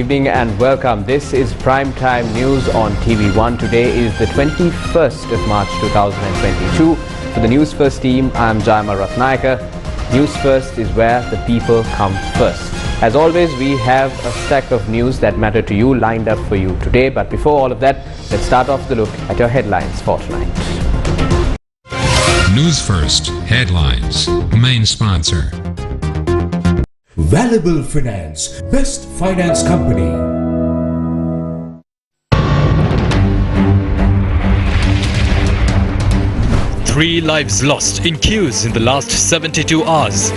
evening and welcome. This is Primetime News on TV1. Today is the 21st of March 2022. For the Newsfirst team, I am Jayama Ratnayaka. Newsfirst is where the people come first. As always, we have a stack of news that matter to you lined up for you today. But before all of that, let's start off the look at your headlines for tonight. Newsfirst headlines. Main sponsor. Valuable Finance, best finance company. Three lives lost in queues in the last 72 hours.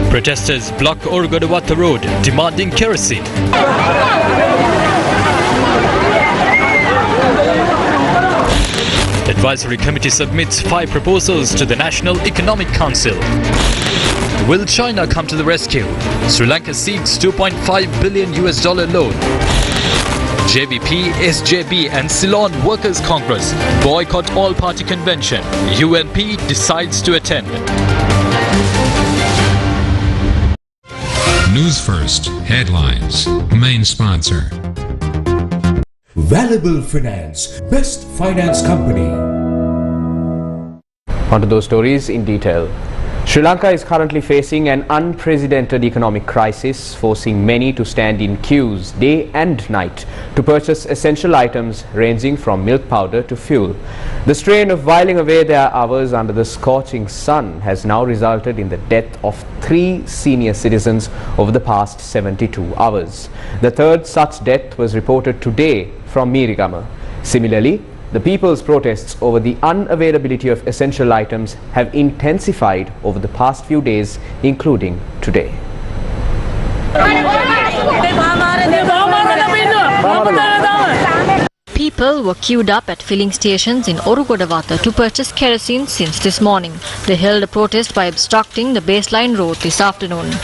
Protesters block Orgodawata Road demanding kerosene. Advisory committee submits 5 proposals to the National Economic Council. Will China come to the rescue? Sri Lanka seeks $2.5 billion loan. JVP, SJB and Ceylon Workers' Congress boycott all-party convention. UNP decides to attend. Newsfirst headlines. Main sponsor. Valuable Finance, best finance company. On to those stories in detail. Sri Lanka is currently facing an unprecedented economic crisis, forcing many to stand in queues day and night to purchase essential items ranging from milk powder to fuel. The strain of whiling away their hours under the scorching sun has now resulted in the death of 3 senior citizens over the past 72 hours. The third such death was reported today from Mirigama. Similarly, the people's protests over the unavailability of essential items have intensified over the past few days, including today. People were queued up at filling stations in Orugodawata to purchase kerosene since this morning. They held a protest by obstructing the baseline road this afternoon.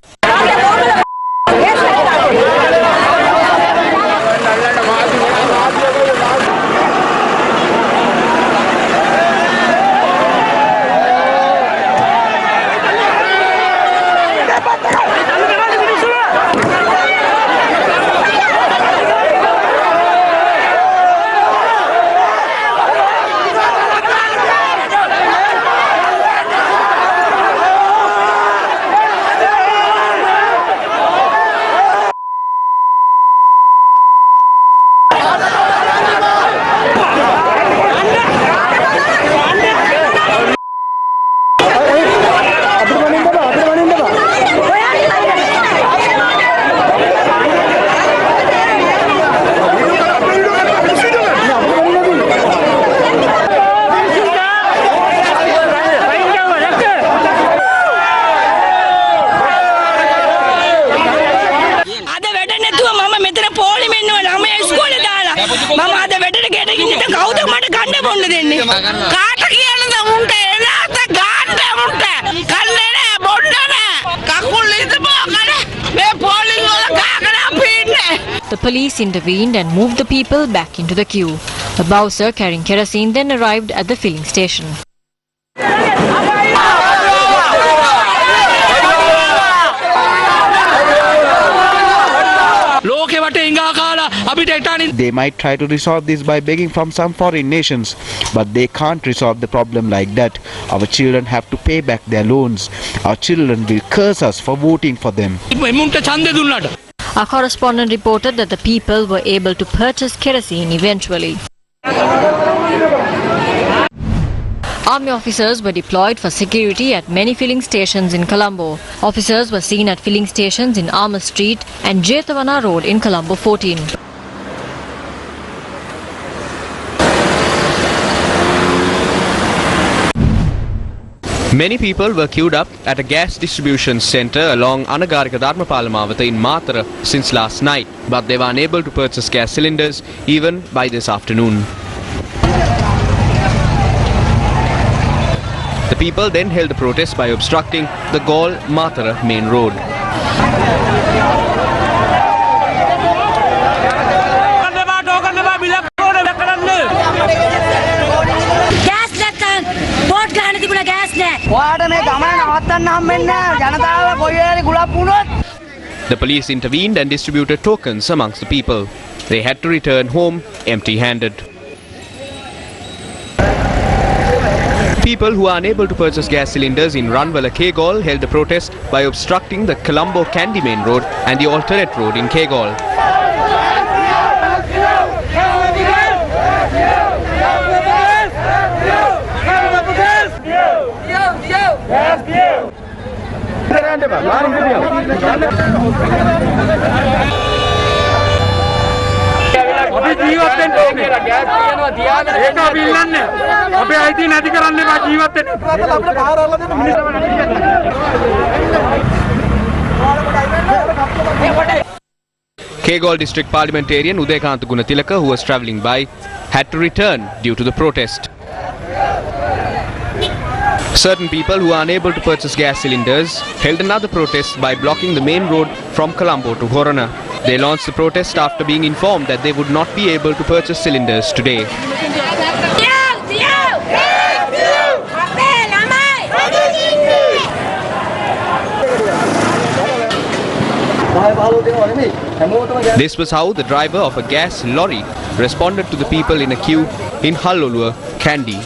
The police intervened and moved the people back into the queue. A bowser carrying kerosene then arrived at the filling station. They might try to resolve this by begging from some foreign nations, but they can't resolve the problem like that. Our children have to pay back their loans. Our children will curse us for voting for them. Our correspondent reported that the people were able to purchase kerosene eventually. Army officers were deployed for security at many filling stations in Colombo. Officers were seen at filling stations in Armour Street and Jetavana Road in Colombo 14. Many people were queued up at a gas distribution centre along Anagarika Dharmapalamawatha in Matara since last night, but they were unable to purchase gas cylinders even by this afternoon. The people then held a protest by obstructing the Gaul-Matara main road. ඔයාට මේ ගමන The police intervened and distributed tokens amongst the people. They had to return home empty-handed. People who are unable to purchase gas cylinders in Ranwala Kegol held a protest by obstructing the Colombo Kandy Main Road and the alternate road in Kegol. Kegol District Parliamentarian Udekant Gunatilaka, who was travelling by, had to return due to the protest. Certain people who are unable to purchase gas cylinders held another protest by blocking the main road from Colombo to Horana. They launched the protest after being informed that they would not be able to purchase cylinders today. This was how the driver of a gas lorry responded to the people in a queue in Hallolua, Kandy.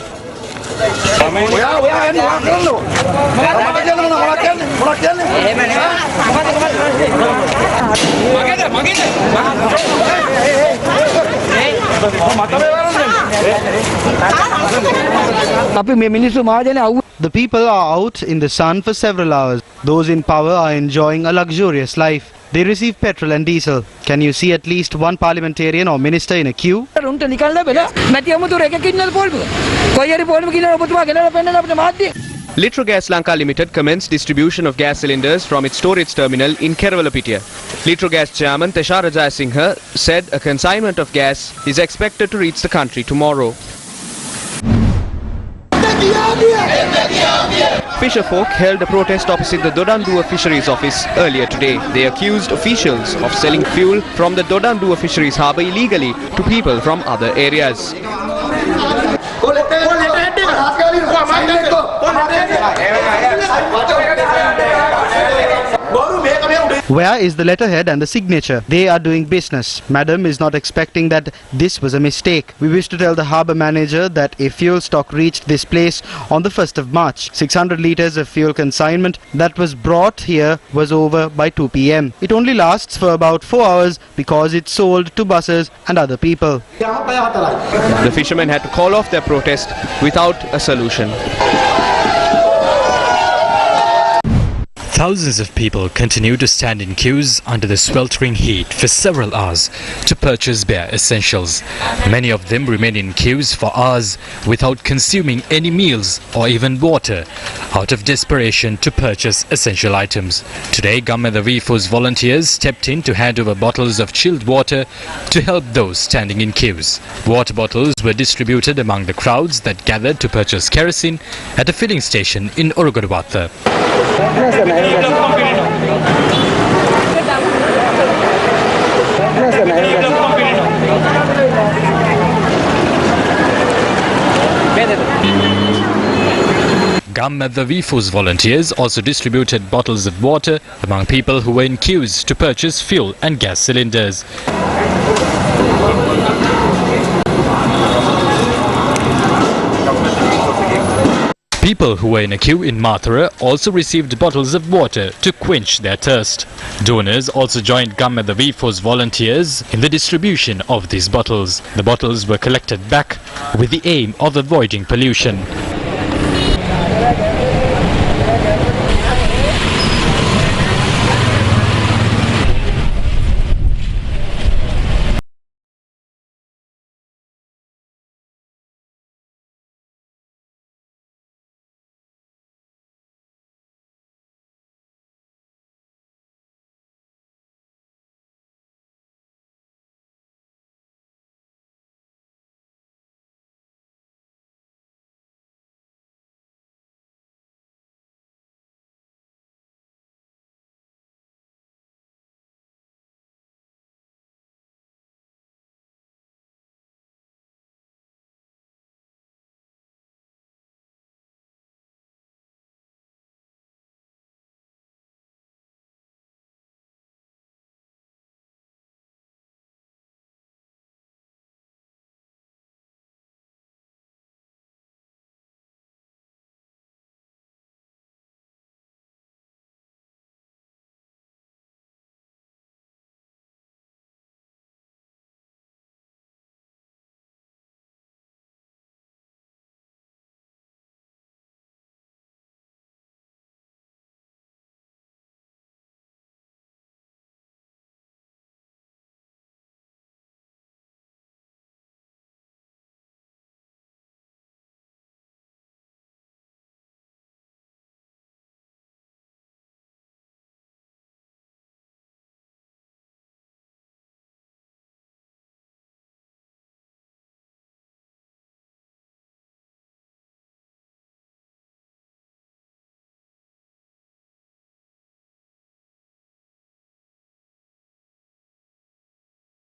The people are out in the sun for several hours. Those in power are enjoying a luxurious life. They receive petrol and diesel. Can you see at least one parliamentarian or minister in a queue? Litrogas Lanka Limited commenced distribution of gas cylinders from its storage terminal in Kerawalapitiya. Litrogas chairman Teshara Jayasinghe said a consignment of gas is expected to reach the country tomorrow. Fisherfolk held a protest opposite the Dodandua Fisheries Office earlier today. They accused officials of selling fuel from the Dodandua Fisheries Harbour illegally to people from other areas. Where is the letterhead and the signature? They are doing business. Madam is not expecting that this was a mistake. We wish to tell the harbour manager that a fuel stock reached this place on the 1st of March. 600 litres of fuel consignment that was brought here was over by 2 p.m. It only lasts for about 4 hours because it's sold to buses and other people. The fishermen had to call off their protest without a solution. Thousands of people continue to stand in queues under the sweltering heat for several hours to purchase bare essentials. Many of them remain in queues for hours without consuming any meals or even water, out of desperation to purchase essential items. Today, Gammada Vifo's volunteers stepped in to hand over bottles of chilled water to help those standing in queues. Water bottles were distributed among the crowds that gathered to purchase kerosene at a filling station in Orogoduwatha. Gammada Vifo's volunteers also distributed bottles of water among people who were in queues to purchase fuel and gas cylinders. People who were in a queue in Mathura also received bottles of water to quench their thirst. Donors also joined Gammada Vifo's volunteers in the distribution of these bottles. The bottles were collected back with the aim of avoiding pollution.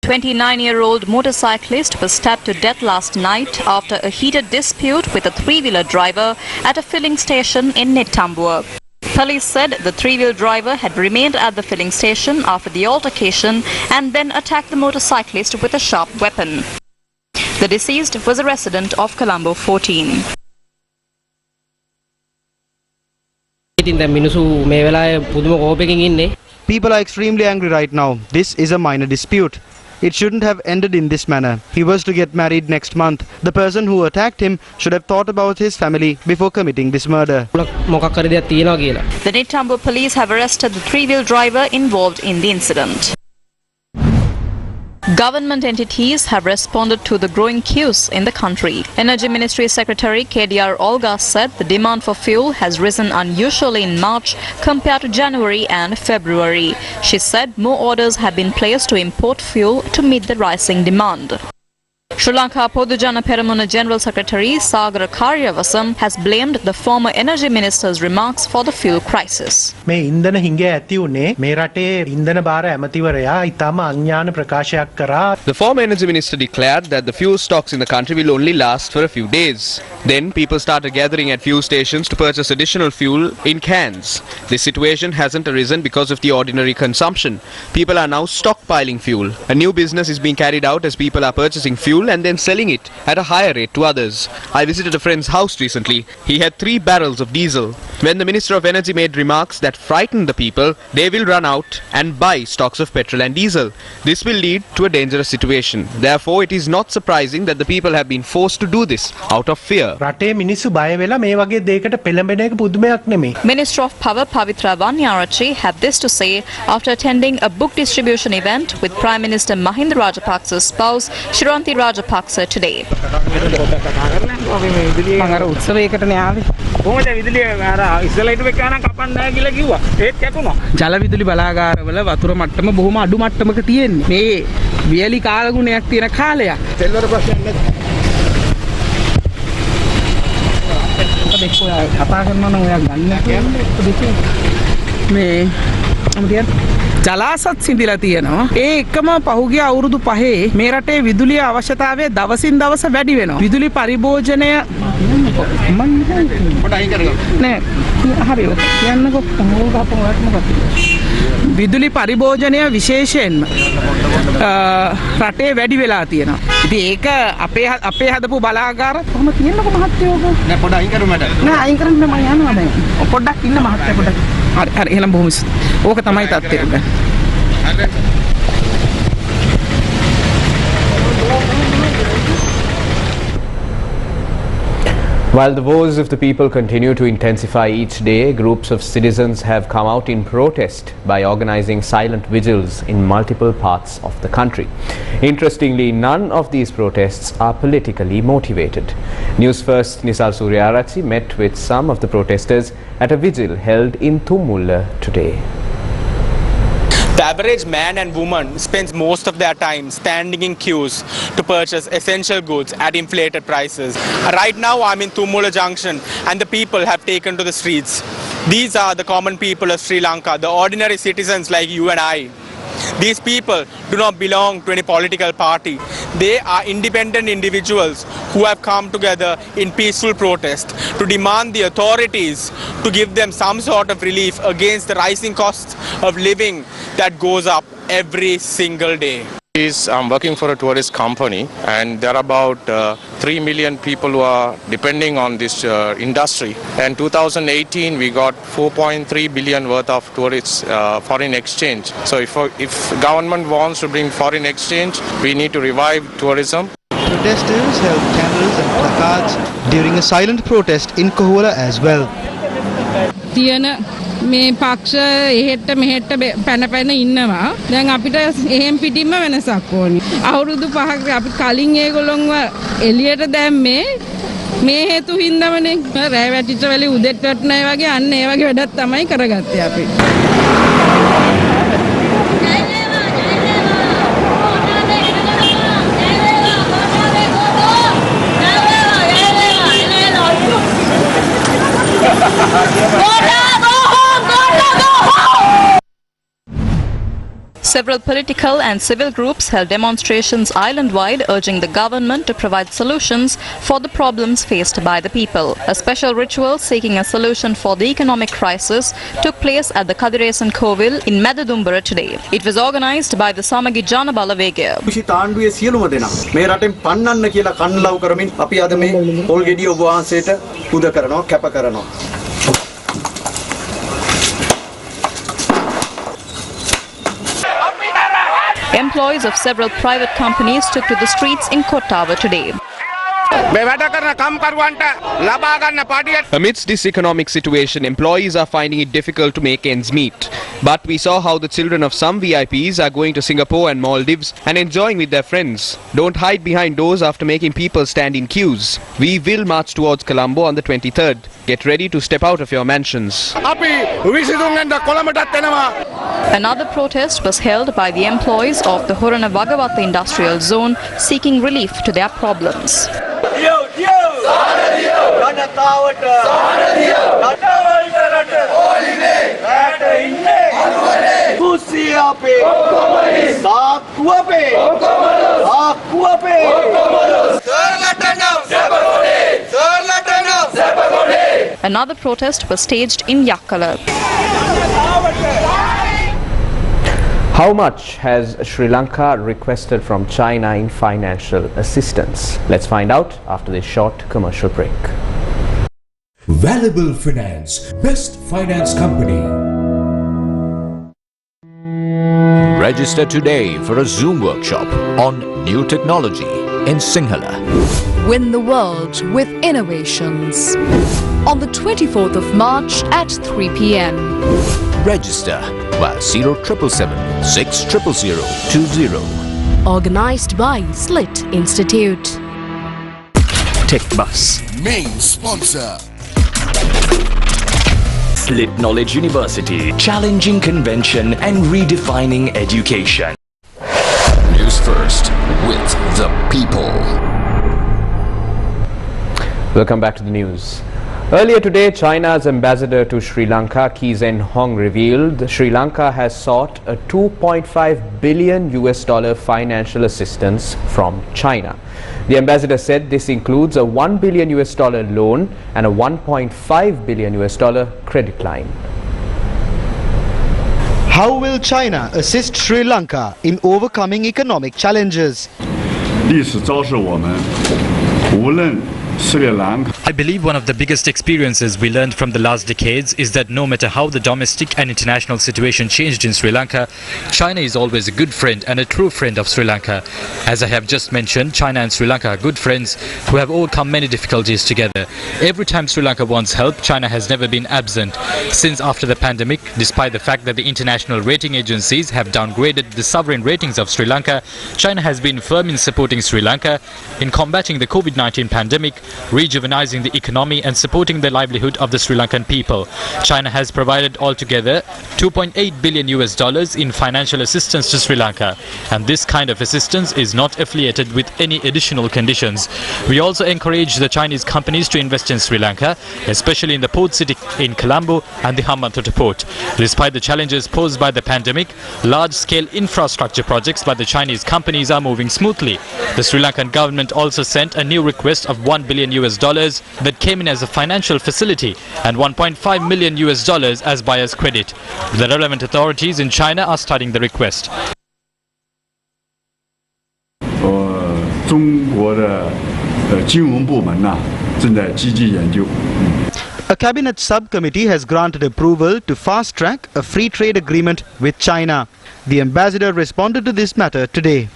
29-year-old motorcyclist was stabbed to death last night after a heated dispute with a three-wheeler driver at a filling station in Nitambua. Police said the three-wheel driver had remained at the filling station after the altercation and then attacked the motorcyclist with a sharp weapon. The deceased was a resident of Colombo 14. People are extremely angry right now. This is a minor dispute. It shouldn't have ended in this manner. He was to get married next month. The person who attacked him should have thought about his family before committing this murder. The Nitambua police have arrested the three-wheel driver involved in the incident. Government entities have responded to the growing queues in the country. Energy Ministry Secretary KDR Olga said the demand for fuel has risen unusually in March compared to January and February. She said more orders have been placed to import fuel to meet the rising demand. Sri Lanka Podujana Peramuna General Secretary Sagar Karyavasam has blamed the former energy minister's remarks for the fuel crisis. The former energy minister declared that the fuel stocks in the country will only last for a few days. Then people started gathering at fuel stations to purchase additional fuel in cans. This situation hasn't arisen because of the ordinary consumption. People are now stockpiling fuel. A new business is being carried out as people are purchasing fuel and then selling it at a higher rate to others. I visited a friend's house recently. He had 3 barrels of diesel. When the Minister of Energy made remarks that frightened the people, they will run out and buy stocks of petrol and diesel. This will lead to a dangerous situation. Therefore, it is not surprising that the people have been forced to do this out of fear. Minister of Power Pavitra Vanyarachi had this to say after attending a book distribution event with Prime Minister Mahinda Rajapaksa's spouse Shiranti Rajapaksa today. ජල විදුලි බලාගාරවල වතුර මට්ටම බොහොම අඩු මට්ටමක තියෙන්නේ. මේ වියලි කාලගුණයක් තියෙන කාලයක්. සෙල්වර ප්‍රශ්නයක් නැද්ද? ඔයා කතා කරනවා නම් ඔයා ගන්න මේ අමුතියක් ජලාසත් සිඳිලා තියෙනවා. ඒ එකම පහුගිය අවුරුදු 5 මේ රටේ විදුලිය අවශ්‍යතාවය දවසින් දවස වැඩි වෙනවා. විදුලි පරිභෝජනය නෑ හරි කියන්නකෝ මොකක්ද ගහපුවාට මොකක්ද විදුලි පරිභෝජනය විශේෂයෙන්ම රටේ වැඩි වෙලා තියෙනවා. ඉතින් ඒක අපේ හදපු බලාගාර කොහොම තියෙන්නකෝ මහත්තයෝ නෑ පොඩ්ඩක් අයින් කරමු මට නෑ අයින් කරන්න මම යනවා දැන් පොඩ්ඩක් ඉන්න මහත්තයා පොඩ්ඩක් හරි එහෙනම් බොහොම ඕක තමයි තත්ත්වය. While the woes of the people continue to intensify each day, groups of citizens have come out in protest by organizing silent vigils in multiple parts of the country. Interestingly, none of these protests are politically motivated. Newsfirst Nisal Suryarachi met with some of the protesters at a vigil held in Tumula today. The average man and woman spends most of their time standing in queues to purchase essential goods at inflated prices. Right now I'm in Tumula Junction and the people have taken to the streets. These are the common people of Sri Lanka, the ordinary citizens like you and I. These people do not belong to any political party. They are independent individuals who have come together in peaceful protest to demand the authorities to give them some sort of relief against the rising costs of living that goes up every single day. I'm working for a tourist company and there are about 3 million people who are depending on this industry. In 2018 we got 4.3 billion worth of tourists foreign exchange. So if government wants to bring foreign exchange, we need to revive tourism. Protesters held candles and placards during a silent protest in Kohula as well. මේ පක්ෂ එහෙට මෙහෙට පැන ඉන්නවා. දැන් අපිට එහෙම් පිටින්ම වෙනසක් ඕනි. අවුරුදු 5ක් අපි කලින් ඒගොල්ලොන්ව එළියට දැම්මේ මේ හේතු හින්දාමනේ. රැ වැටිච්ච වෙලේ උදෙත් වැටුණා වගේ අන්න ඒ වගේ වැඩක් තමයි කරගත්තේ අපි. Several political and civil groups held demonstrations island-wide urging the government to provide solutions for the problems faced by the people. A special ritual seeking a solution for the economic crisis took place at the Kadiresan Kovil in Madadumbara today. It was organized by the Samagi Jana Balavegaya. Employees of several private companies took to the streets in Kottawa today. Amidst this economic situation, employees are finding it difficult to make ends meet. But we saw how the children of some VIPs are going to Singapore and Maldives and enjoying with their friends. Don't hide behind doors after making people stand in queues. We will march towards Colombo on the 23rd. Get ready to step out of your mansions. Another protest was held by the employees of the Horana Vagavatta Industrial Zone seeking relief to their problems. Another protest was staged in Yakkala. How much has Sri Lanka requested from China in financial assistance? Let's find out after this short commercial break. Valuable Finance, best finance company. Register today for a Zoom workshop on new technology in Sinhala. Win the world with innovations. On the 24th of March at 3 p.m. Register via 0777 600 20. Organized by Slit Institute. Tech Bus. Main sponsor. Slit Knowledge University. Challenging convention and redefining education. News First with the people. Welcome back to the news. Earlier today, China's ambassador to Sri Lanka, Kee Zen Hong, revealed Sri Lanka has sought a $2.5 billion financial assistance from China. The ambassador said this includes a $1 billion loan and a $1.5 billion credit line. How will China assist Sri Lanka in overcoming economic challenges? I believe one of the biggest experiences we learned from the last decades is that no matter how the domestic and international situation changed in Sri Lanka, China is always a good friend and a true friend of Sri Lanka. As I have just mentioned, China and Sri Lanka are good friends who have overcome many difficulties together. Every time Sri Lanka wants help, China has never been absent. Since after the pandemic, despite the fact that the international rating agencies have downgraded the sovereign ratings of Sri Lanka, China has been firm in supporting Sri Lanka in combating the COVID-19 pandemic, rejuvenizing the economy and supporting the livelihood of the Sri Lankan people. China has provided altogether $2.8 billion in financial assistance to Sri Lanka, and this kind of assistance is not affiliated with any additional conditions. We also encourage the Chinese companies to invest in Sri Lanka, especially in the port city in Colombo and the Hambantota port. Despite the challenges posed by the pandemic, large-scale infrastructure projects by the Chinese companies are moving smoothly. The Sri Lankan government also sent a new request of $1 billion that came in as a financial facility and $1.5 million as buyer's credit. The relevant authorities in China are studying the request. A cabinet subcommittee has granted approval to fast-track a free trade agreement with China. The ambassador responded to this matter today.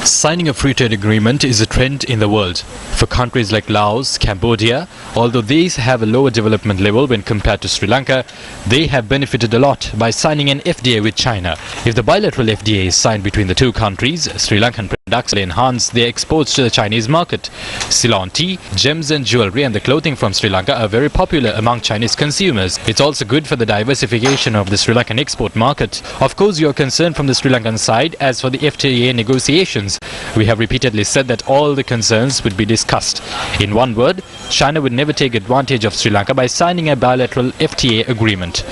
Signing a free trade agreement is a trend in the world. For countries like Laos, Cambodia, although these have a lower development level when compared to Sri Lanka, they have benefited a lot by signing an FTA with China. If the bilateral FTA is signed between the two countries, Sri Lankan products will enhance their exports to the Chinese market. Ceylon tea, gems and jewelry and the clothing from Sri Lanka are very popular among Chinese consumers. It's also good for the diversification of the Sri Lankan export market. Of course, you are concerned from the Sri Lankan side as for the FTA negotiations. We have repeatedly said that all the concerns would be discussed. In one word, China would never take advantage of Sri Lanka by signing a bilateral FTA agreement.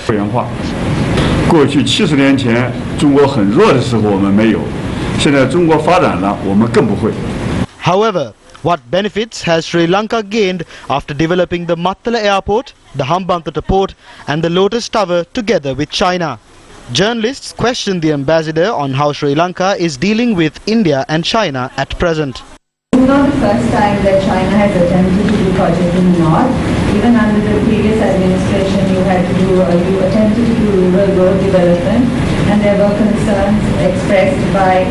过去70年前中国很弱的时候我们没有，现在中国发展了，我们更不会。 However, what benefits has Sri Lanka gained after developing the Mattala airport, the Hambantota port and the Lotus Tower together with China? Journalists question the ambassador on how Sri Lanka is dealing with India and China at present. It's not the first time that China has attempted to do projects in the north. Even under the previous administration, you attempted to do rural road development, and there were concerns expressed by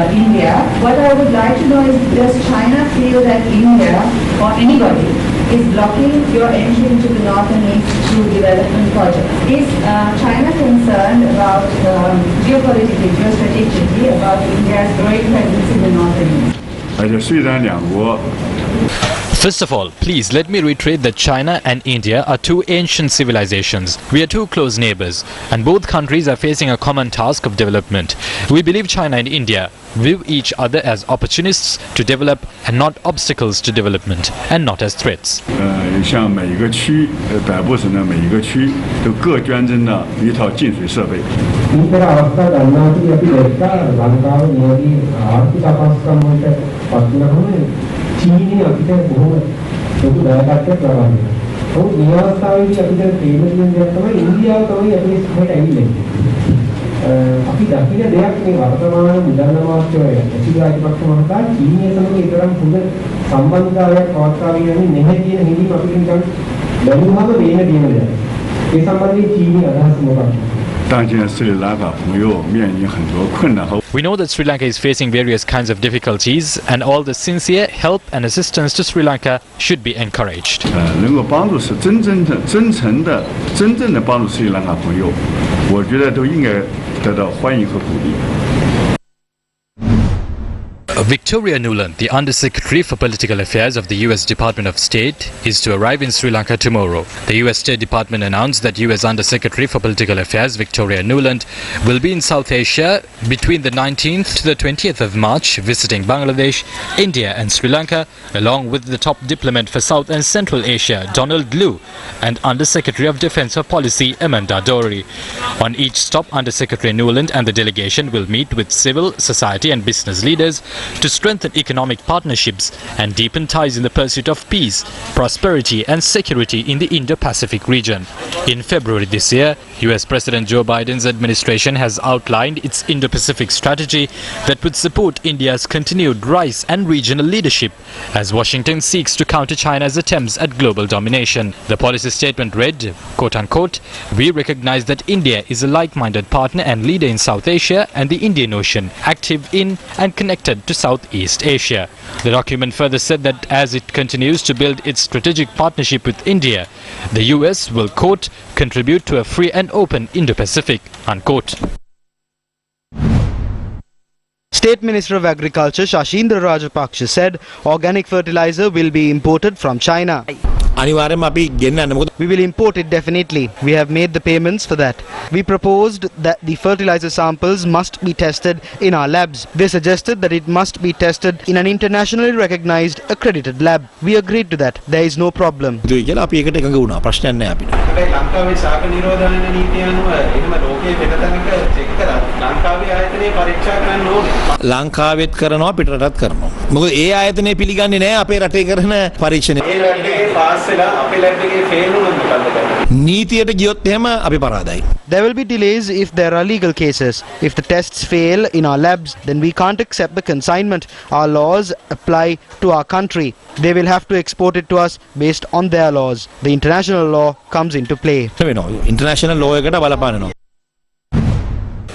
India. What I would like to know is, does China feel that India or anybody is blocking your entry into the north and east through development projects? Is China concerned about geopolitically, geostrategically about India's growing presence in the north and east? First of all, please let me reiterate that China and India are two ancient civilizations. We are two close neighbors, and both countries are facing a common task of development. We believe China and India view each other as opportunists to develop and not obstacles to development, and not as threats. 像每一个区，北部省的每一个区都各捐赠了一套净水设备。 චීනය අපිට බොහොම ලොකු දායකත්වයක් ලබා දෙනවා. ඔව් මේ අවස්ථාවේදී අපිට තේරුම් ගන්න දෙයක් තමයි ඉන්දියාව තමයි අපි ඉස්සරහට ඇවිල්ලා ඉන්නේ. අපි දකින්න දෙයක් මේ වර්තමාන මුදල් අමාත්‍යවරයා ඇසිඩ් රාජපක්ෂ මහතා චීනය සමග ඊතරම් හොඳ සම්බන්ධතාවයක් පවත්වාගෙන යන්නේ නැහැ කියන හැඟීම අපිට නිකන් බැලුවම මේන දින දෙයක්. ඒ සම්බන්ධයෙන් චීනය අදහස් මොකක්ද? We know that Sri Lanka is facing various kinds of difficulties, and all the sincere help and assistance to Sri Lanka should be encouraged. 能够帮助是真正的帮助斯里兰卡朋友，我觉得都应该得到欢迎和鼓励。 Victoria Nuland, the Undersecretary for Political Affairs of the US Department of State, is to arrive in Sri Lanka tomorrow. The US State Department announced that US Undersecretary for Political Affairs Victoria Nuland will be in South Asia between the 19th to the 20th of March, visiting Bangladesh, India and Sri Lanka, along with the top diplomat for South and Central Asia, Donald Liu, and Undersecretary of Defense for Policy, Amanda Dory. On each stop, Undersecretary Nuland and the delegation will meet with civil, society and business leaders to strengthen economic partnerships and deepen ties in the pursuit of peace, prosperity and security in the Indo-Pacific region. In February this year, US President Joe Biden's administration has outlined its Indo-Pacific strategy that would support India's continued rise and regional leadership as Washington seeks to counter China's attempts at global domination. The policy statement read, quote-unquote, "We recognize that India is a like-minded partner and leader in South Asia and the Indian Ocean, active in and connected to Southeast Asia." The document further said that as it continues to build its strategic partnership with India, the US will, quote, "contribute to a free and open Indo-Pacific," unquote. State Minister of Agriculture Shashindra Rajapaksa said organic fertilizer will be imported from China. We will import it definitely. We have made the payments for that. We proposed that the fertilizer samples must be tested in our labs. They suggested that it must be tested in an internationally recognized accredited lab. We agreed to that. There is no problem. ලංකාවෙත් කරනවා පිටරටත් කරනවා. මොකද ඒ ආයතනය පිළිගන්නේ නැහැ අපේ රටේ කරන පරීක්ෂණ. ඒ ලැබ් එකේ පාස් වෙලා අපේ ලැබ් එකේ ෆේල් වුණොත් මොකද කරන්නේ? නීතියට ගියොත් එහෙම අපි පරාදයි. There will be delays if there are legal cases. If the tests fail in our labs, then we can't accept the consignment. Our laws apply to our country. They will have to export it to us based on their laws. The international law comes into play. International law එකට බලපානවා.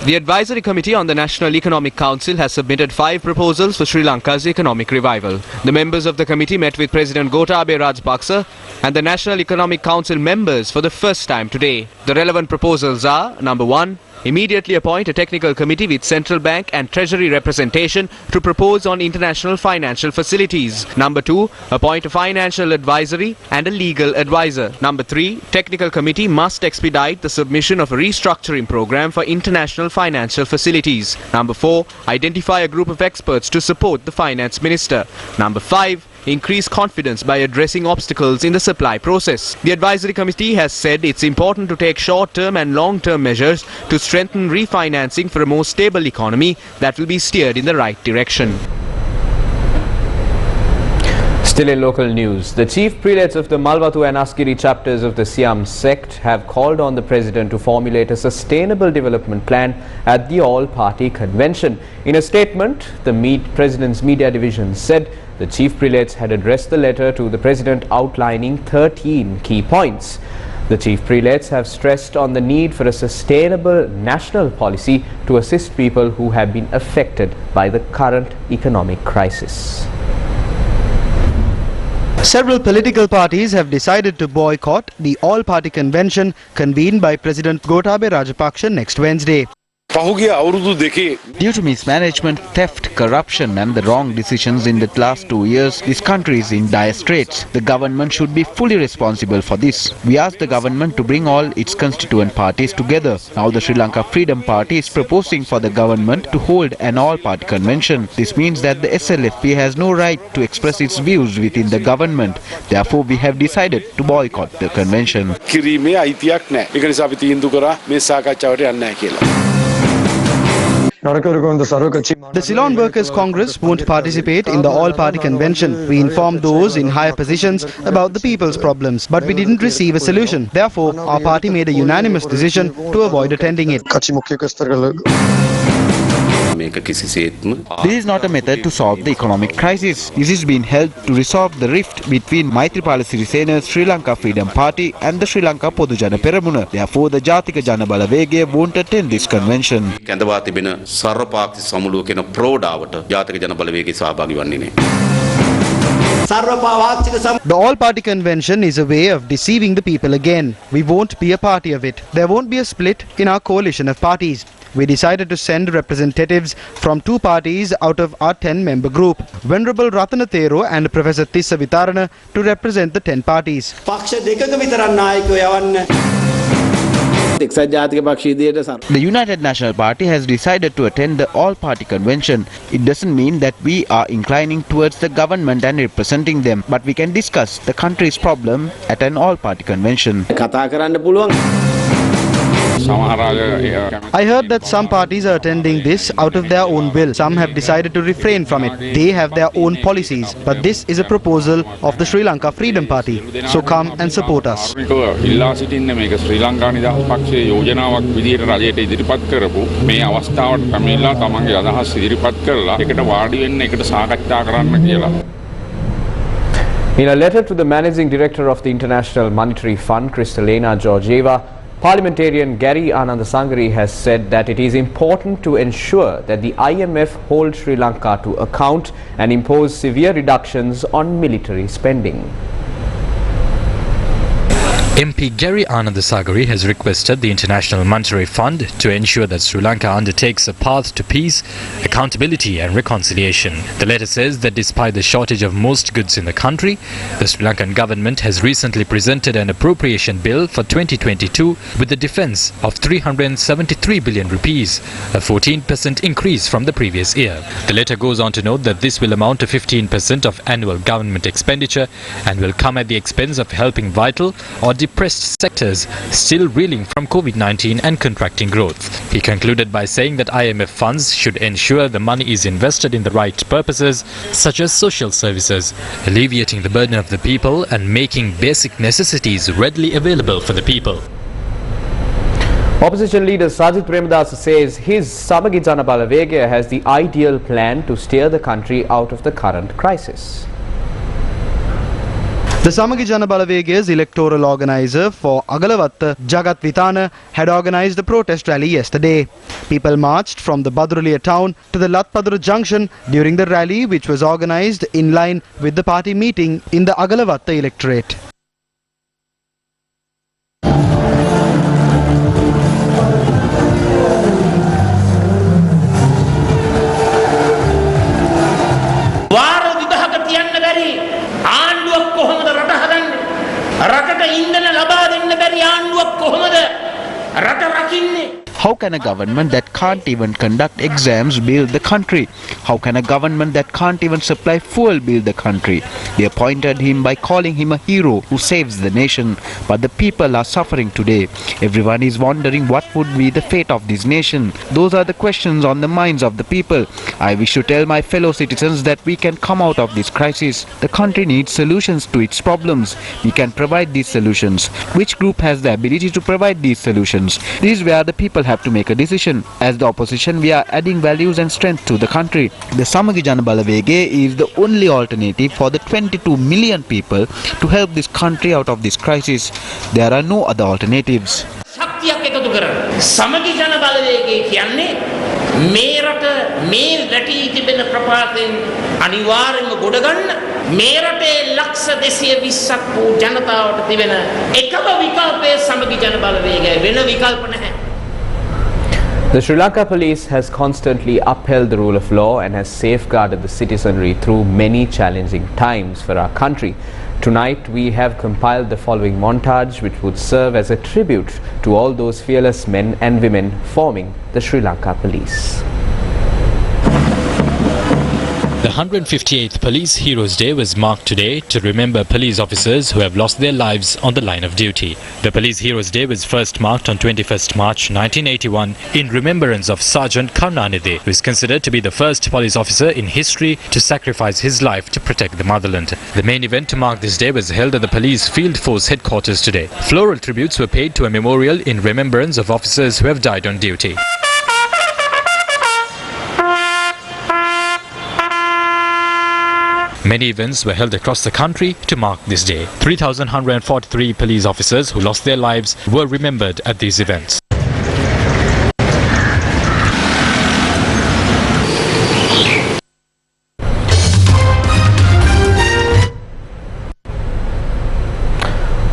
The Advisory Committee on the National Economic Council has submitted 5 proposals for Sri Lanka's economic revival. The members of the committee met with President Gotabaya Rajapaksa and the National Economic Council members for the first time today. The relevant proposals are: number 1, immediately appoint a technical committee with central bank and treasury representation to propose on international financial facilities. Number 2, appoint a financial advisory and a legal advisor. Number 3, technical committee must expedite the submission of a restructuring program for international financial facilities. Number 4, identify a group of experts to support the finance minister. Number 5, increase confidence by addressing obstacles in the supply process. The advisory committee has said it's important to take short-term and long-term measures to strengthen refinancing for a more stable economy that will be steered in the right direction. Still in local news, the chief prelates of the Malwatu and Askiri chapters of the Siam sect have called on the president to formulate a sustainable development plan at the all-party convention. In a statement, the president's media division said the chief prelates had addressed the letter to the president outlining 13 key points. The chief prelates have stressed on the need for a sustainable national policy to assist people who have been affected by the current economic crisis. Several political parties have decided to boycott the all-party convention convened by President Gotabaya Rajapaksa next Wednesday. Due to mismanagement, theft, corruption and the wrong decisions in the last 2 years, this country is in dire straits. The government should be fully responsible for this. We ask the government to bring all its constituent parties together. Now the Sri Lanka Freedom Party is proposing for the government to hold an all-party convention. This means that the SLFP has no right to express its views within the government. Therefore, we have decided to boycott the convention. The Ceylon Workers' Congress won't participate in the all-party convention. We informed those in higher positions about the people's problems, but we didn't receive a solution. Therefore, our party made a unanimous decision to avoid attending it. This is not a method to solve the economic crisis. This is being held to resolve the rift between Maithripala Sirisena's Sri Lanka Freedom Party and the Sri Lanka Podujana Peramuna. Therefore, the Jatika Jana Balawegaya won't attend this convention. The all-party convention is a way of deceiving the people again. We won't be a party of it. There won't be a split in our coalition of parties. We decided to send representatives from 2 parties out of our 10-member group, Venerable Ratana Thero and Professor Tissa Vitarana, to represent the 10 parties. The United National Party has decided to attend the all-party convention. It doesn't mean that we are inclining towards the government and representing them, but we can discuss the country's problem at an all-party convention. I heard that some parties are attending this out of their own will. Some have decided to refrain from it. They have their own policies. But this is a proposal of the Sri Lanka Freedom Party. So come and support us. In a letter to the Managing Director of the International Monetary Fund, Kristalina Georgieva, Parliamentarian Gary Anandasangari has said that it is important to ensure that the IMF holds Sri Lanka to account and impose severe reductions on military spending. MP Gary Anandasagari has requested the International Monetary Fund to ensure that Sri Lanka undertakes a path to peace, accountability and reconciliation. The letter says that despite the shortage of most goods in the country, the Sri Lankan government has recently presented an appropriation bill for 2022 with a defence of 373 billion rupees, a 14% increase from the previous year. The letter goes on to note that this will amount to 15% of annual government expenditure and will come at the expense of helping vital or depressed sectors still reeling from COVID-19 and contracting growth. He concluded by saying that IMF funds should ensure the money is invested in the right purposes such as social services, alleviating the burden of the people and making basic necessities readily available for the people. Opposition leader Sajith Premadasa says his Samagi Jana Balawegaya has the ideal plan to steer the country out of the current crisis. The Samagi Jana Balawegya's electoral organizer for Agalavatta, Jagat Vitana, had organized a protest rally yesterday. People marched from the Badrulia town to the Latpadura junction during the rally, which was organized in line with the party meeting in the Agalavatta electorate. How can a government that can't even conduct exams build the country? How can a government that can't even supply fuel build the country? They appointed him by calling him a hero who saves the nation. But the people are suffering today. Everyone is wondering what would be the fate of this nation. Those are the questions on the minds of the people. I wish to tell my fellow citizens that we can come out of this crisis. The country needs solutions to its problems. We can provide these solutions. Which group has the ability to provide these solutions? This is where the people have to make a decision. As the opposition, we are adding values and strength to the country. The Samagi Jana Balawege is the only alternative for the 22 million people to help this country out of this crisis. There are no other alternatives. Samagi Jana Balawege කියන්නේ මේ රට මේ වැටි තිබෙන ප්‍රපාතෙන් අනිවාර්යයෙන්ම ගොඩ ගන්න මේ රටේ ලක්ෂ 220ක් වූ ජනතාවට තිබෙන එකම විකල්පය සමගි ජන බලවේගය වෙන විකල්ප නැහැ. The Sri Lanka police has constantly upheld the rule of law and has safeguarded the citizenry through many challenging times for our country. Tonight we have compiled the following montage which would serve as a tribute to all those fearless men and women forming the Sri Lanka police. The 158th Police Heroes Day was marked today to remember police officers who have lost their lives on the line of duty. The Police Heroes Day was first marked on 21st March 1981 in remembrance of Sergeant Karunanidhi, who is considered to be the first police officer in history to sacrifice his life to protect the motherland. The main event to mark this day was held at the Police Field Force headquarters today. Floral tributes were paid to a memorial in remembrance of officers who have died on duty. Many events were held across the country to mark this day. 3,143 police officers who lost their lives were remembered at these events.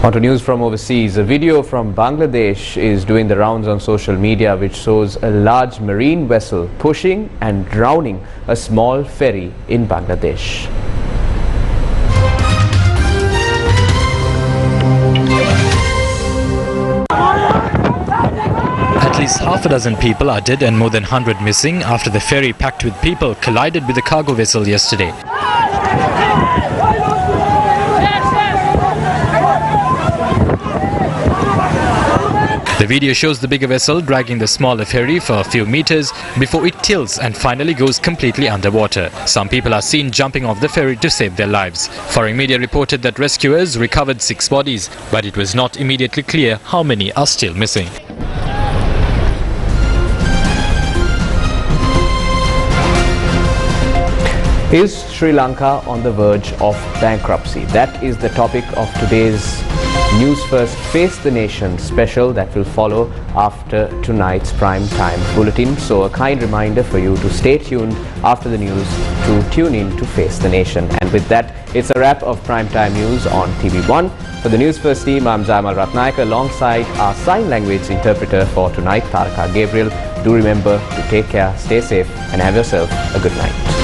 On to news from overseas. A video from Bangladesh is doing the rounds on social media which shows a large marine vessel pushing and drowning a small ferry in Bangladesh. At least half a dozen people are dead and more than 100 missing after the ferry packed with people collided with a cargo vessel yesterday. The video shows the bigger vessel dragging the smaller ferry for a few meters before it tilts and finally goes completely underwater. Some people are seen jumping off the ferry to save their lives. Foreign media reported that rescuers recovered 6 bodies, but it was not immediately clear how many are still missing. Is Sri Lanka on the verge of bankruptcy? That is the topic of today's News First Face the Nation special that will follow after tonight's prime time bulletin. So a kind reminder for you to stay tuned after the news to tune in to Face the Nation. And with that, it's a wrap of prime time news on TV1. For the News First team, I'm Jamal Ratnaik alongside our sign language interpreter for tonight, Taraka Gabriel. Do remember to take care, stay safe and have yourself a good night.